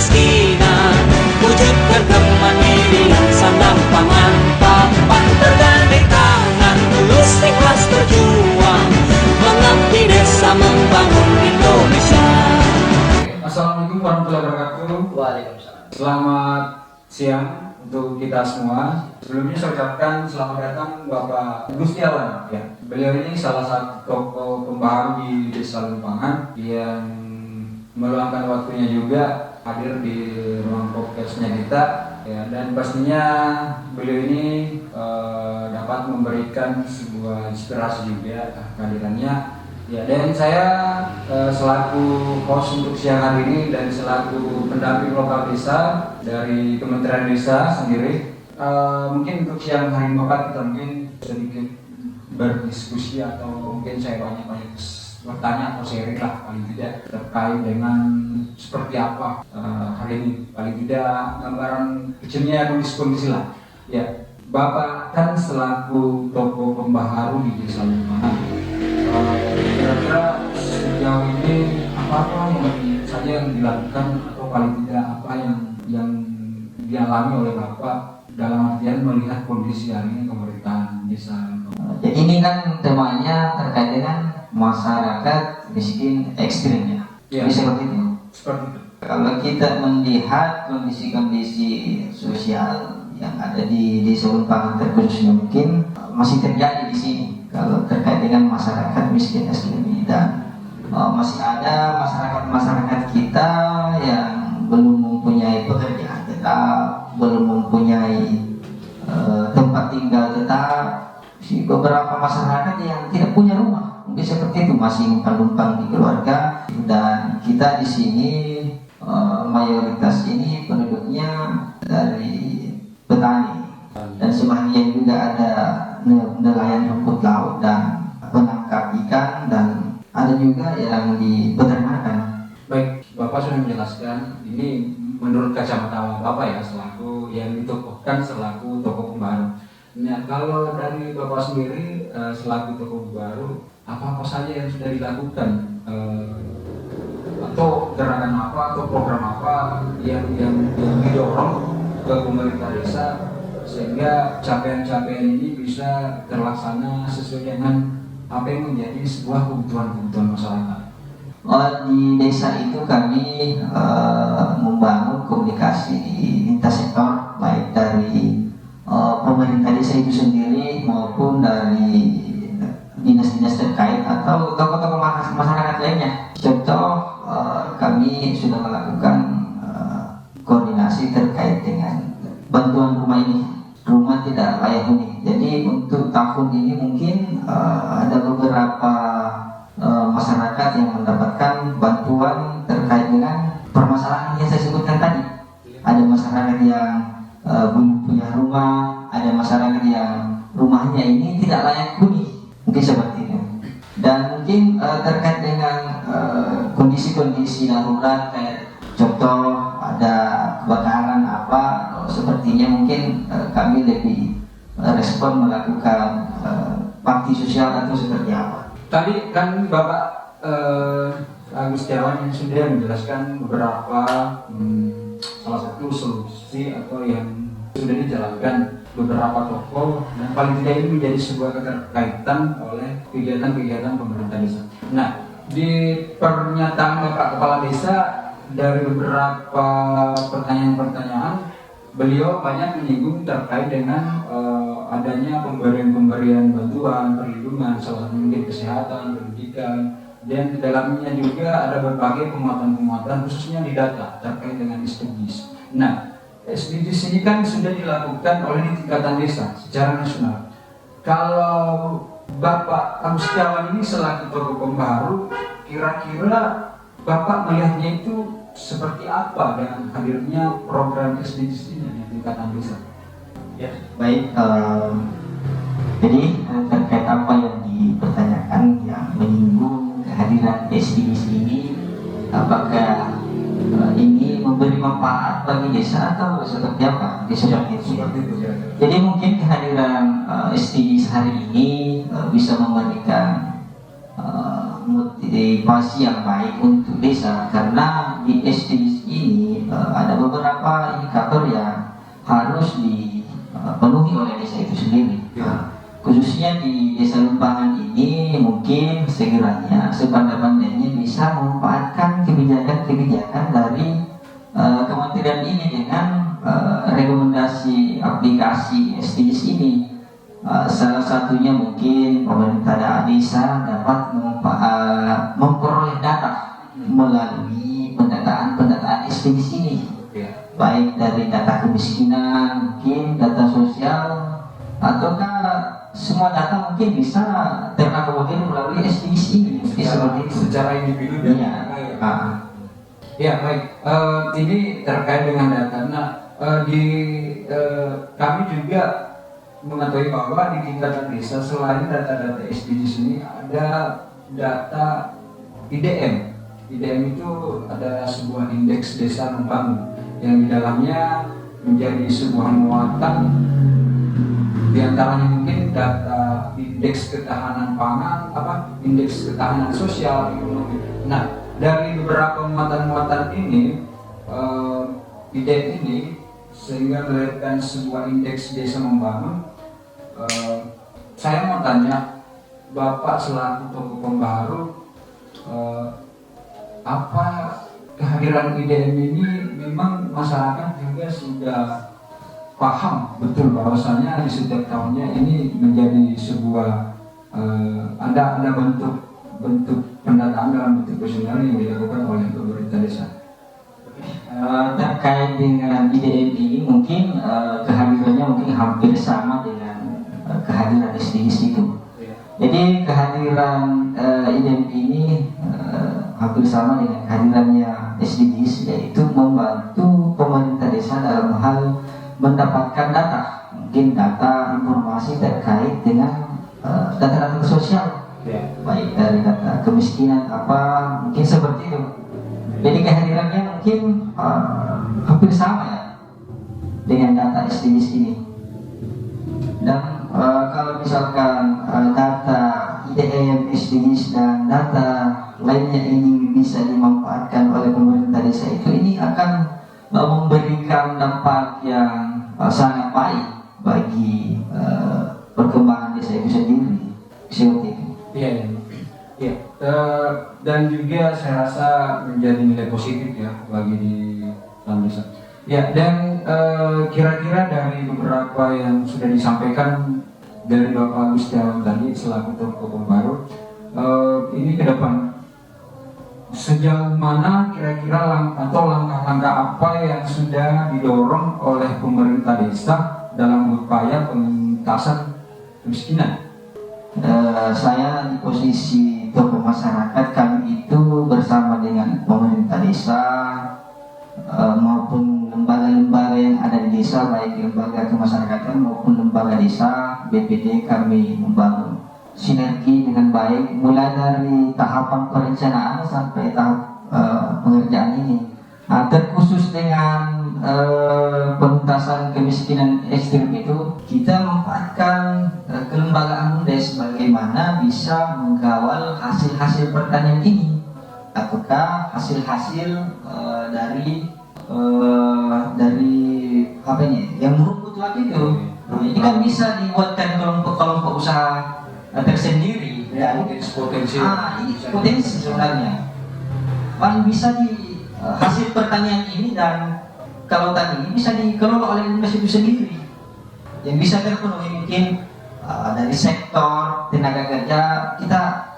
kemiskinan, wujudkan kemandirian, sandang pangan papan, bergandeng tangan, tulus ikhlas berjuang, mengabdi desa, membangun Indonesia. Assalamualaikum warahmatullahi wabarakatuh. Waalaikumsalam. Selamat siang untuk kita semua. Sebelumnya saya ucapkan selamat datang Bapak Gustiawan. Ya, beliau ini salah satu tokoh pembaharu di Desa Lumpangan yang meluangkan waktunya juga hadir di ruang podcastnya kita. Ya, dan pastinya beliau ini dapat memberikan sebuah inspirasi juga kehadirannya. Ya, dan saya selaku host untuk siang hari ini dan selaku pendamping lokal desa dari Kementerian Desa sendiri, mungkin untuk siang hari ini Bapak kita mungkin sedikit berdiskusi atau mungkin saya banyak bertanya atau sharing lah paling tidak terkait dengan seperti apa hari ini, paling tidak gambaran kecilnya kondisi lah. Ya, Bapak kan selaku tokoh pembaharu di Desa Lumpangan. Kira-kira sejauh ini apa saja yang dilakukan atau paling tidak apa yang dialami oleh Bapak dalam artian melihat kondisi hari ini pemerintahan desa? Jadi ini kan temanya terkait dengan masyarakat miskin ekstrim ya. Jadi seperti itu. Seperti itu. Kalau kita melihat kondisi-kondisi sosial yang ada di Desa Lumpangan terkhususnya mungkin masih terjadi di sini. Kalau terkait dengan masyarakat miskin ekstrim ini, dan masih ada masyarakat kita yang belum mempunyai pekerjaan tetap, belum mempunyai tempat tinggal tetap. Beberapa masyarakat yang tidak punya rumah, mungkin seperti itu, masih numpang-numpang di keluarga. Dan kita di sini mayoritas ini penduduknya dari petani, dan sebagian juga ada nelayan rumput laut dan penangkap ikan, dan ada juga yang di peternakan. Baik, Bapak sudah menjelaskan ini menurut kacamata Bapak ya, selaku yang ditokohkan selaku tokoh pembaharu. Nah, kalau dari Bapak sendiri selaku tokoh pembaharu, apa saja yang sudah dilakukan atau gerakan apa atau program apa yang didorong ke pemerintah desa sehingga capaian-capaian ini bisa terlaksana sesuai dengan apa yang menjadi sebuah kebutuhan masyarakat? Di desa itu kami membangun komunikasi lintas sektor, baik dari pemerintah desa itu sendiri maupun dari dinas-dinas terkait atau tokoh-tokoh masyarakat lainnya. Contoh, kami sudah melakukan koordinasi terkait dengan bantuan rumah ini, rumah tidak layak huni. Jadi untuk tahun ini mungkin ada beberapa masyarakat yang mendapatkan bantuan terkait dengan permasalahan yang saya sebutkan tadi. Ada masyarakat yang belum punya rumah, ada masyarakat yang rumahnya ini tidak layak huni, mungkin seperti itu. Dan mungkin terkait dengan kondisi-kondisi darurat, kayak contoh ada kebakaran apa, sepertinya mungkin kami lebih respon melakukan bakti sosial atau seperti apa. Tadi kan Bapak Agus Setiawan yang sudah menjelaskan beberapa salah satu solusi atau yang sudah dijalankan beberapa tokoh, dan paling tidak ini menjadi sebuah keterkaitan oleh kegiatan-kegiatan pemerintah desa. Nah, di pernyataan Bapak Kepala Desa dari beberapa pertanyaan-pertanyaan, beliau banyak menyinggung terkait dengan adanya pemberian bantuan, perlindungan, salah satu mungkin kesehatan, pendidikan, dan di dalamnya juga ada berbagai penguatan khususnya di data terkait dengan SDGs. Nah, SDGs ini kan sudah dilakukan oleh tingkatan desa secara nasional. Kalau Bapak Agus Setiawan ini selaku tokoh pembaharu, kira-kira Bapak melihatnya itu seperti apa dengan hadirnya program SDGs ini di tingkatan desa? Ya, baik. Jadi terkait apa yang dipertanyakan yang menyinggung kehadiran SDGs ini, apakah ini memberi manfaat bagi desa atau seperti apa? Seperti itu. Jadi mungkin kehadiran SDGs hari ini bisa memberikan motivasi yang baik untuk desa, karena di SDGs ini ada beberapa indikator yang harus dipenuhi oleh desa itu sendiri. Khususnya di Desa Lumpangan ini mungkin sekiranya sepandai-pandainya bisa memanfaatkan kebijakan-kebijakan dari kementerian ini dengan rekomendasi aplikasi SDGs ini. Salah satunya mungkin pemerintah desa dapat memperoleh data melalui pendataan SDGs ini, baik dari data kemiskinan, mungkin data sosial, ataukah semua data mungkin bisa terakomodir melalui SDGs ini, seperti itu. Secara individu dan ya baik. Ini terkait dengan data. Nah, kami juga mengetahui bahwa di tingkatan desa selain data-data SDGs ini ada data IDM. IDM itu ada sebuah indeks desa membangun yang di dalamnya menjadi sebuah muatan, di antaranya mungkin data indeks ketahanan pangan, indeks ketahanan sosial, ekonomi. Nah, dari beberapa muatan-muatan ini, IDM ini sehingga melahirkan sebuah indeks desa membangun. Saya mau tanya Bapak selaku tokoh pembaharu, apa kehadiran IDM ini memang masyarakat juga sudah paham betul bahwasanya di setiap tahunnya ini menjadi sebuah ada bentuk pendataan dalam bentuk kuesioner yang dilakukan oleh pemerintah desa. Terkait dengan IDM ini mungkin kehadirannya mungkin hampir sama dengan kehadiran SDGs itu. Jadi kehadiran IDM ini hampir sama dengan kehadirannya SDGs, yaitu membantu pemerintah desa dalam hal mendapatkan data, mungkin data informasi terkait dengan data-data sosial, baik dari data kemiskinan mungkin seperti itu. Jadi kehadirannya mungkin hampir sama ya dengan data SDGs ini. Dan kalau misalkan data IDM, SDGs dan data lainnya ini bisa dimanfaatkan oleh pemerintah desa ini akan memberikan dampak yang sangat baik bagi perkembangan desa itu sendiri. Seperti itu. Iya. Dan juga saya rasa menjadi nilai positif ya bagi di dalam desa. Ya, dan kira-kira dari beberapa yang sudah disampaikan dari Bapak Gustiawan tadi selaku tokoh pembaharu, ini ke depan sejauh mana kira-kira langkah-langkah apa yang sudah didorong oleh pemerintah desa dalam upaya pengentasan kemiskinan? Saya di posisi tokoh masyarakat, kami itu bersama dengan pemerintah desa maupun lembaga-lembaga yang ada di desa, baik lembaga kemasyarakatan maupun lembaga desa BPD, kami membangun sinergi dengan baik mulai dari tahapan perencanaan sampai tahap pengerjaan ini. Terkhusus dengan penuntasan kemiskinan ekstrim itu, kita memanfaatkan kelembagaan BUMDes bagaimana bisa mengawal hasil-hasil pertanian ini, ataukah hasil-hasil dari yang merumput lagi itu. Ini kan bisa dibuatkan kelompok-kelompok usaha tersendiri. Ini potensi sebenarnya. Paling bisa di hasil pertanian ini dan kalau tadi bisa dikelola oleh BUMDes itu sendiri, yang bisa terpenuhi mungkin dari sektor tenaga kerja kita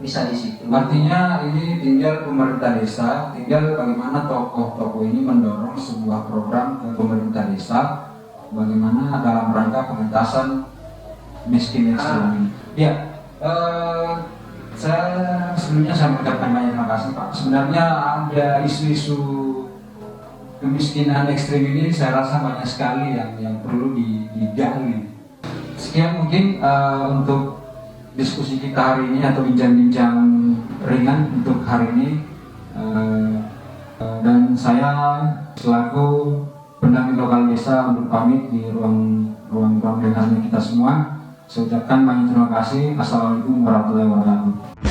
bisa di situ. Artinya ini tinggal pemerintah desa, tinggal bagaimana tokoh-tokoh ini mendorong sebuah program ke pemerintah desa, bagaimana dalam rangka pengentasan miskin ekstrim ini. Ya, saya sebelumnya saya mengucapkan banyak terima kasih Pak. Sebenarnya ada isu-isu kemiskinan ekstrim ini saya rasa banyak sekali yang perlu digali. Sekian mungkin untuk diskusi kita hari ini atau bincang-bincang ringan untuk hari ini, dan saya selaku pendamping lokal desa untuk pamit di ruang dengarnya kita semua. Saya ucapkan banyak terima kasih. Assalamualaikum warahmatullahi wabarakatuh.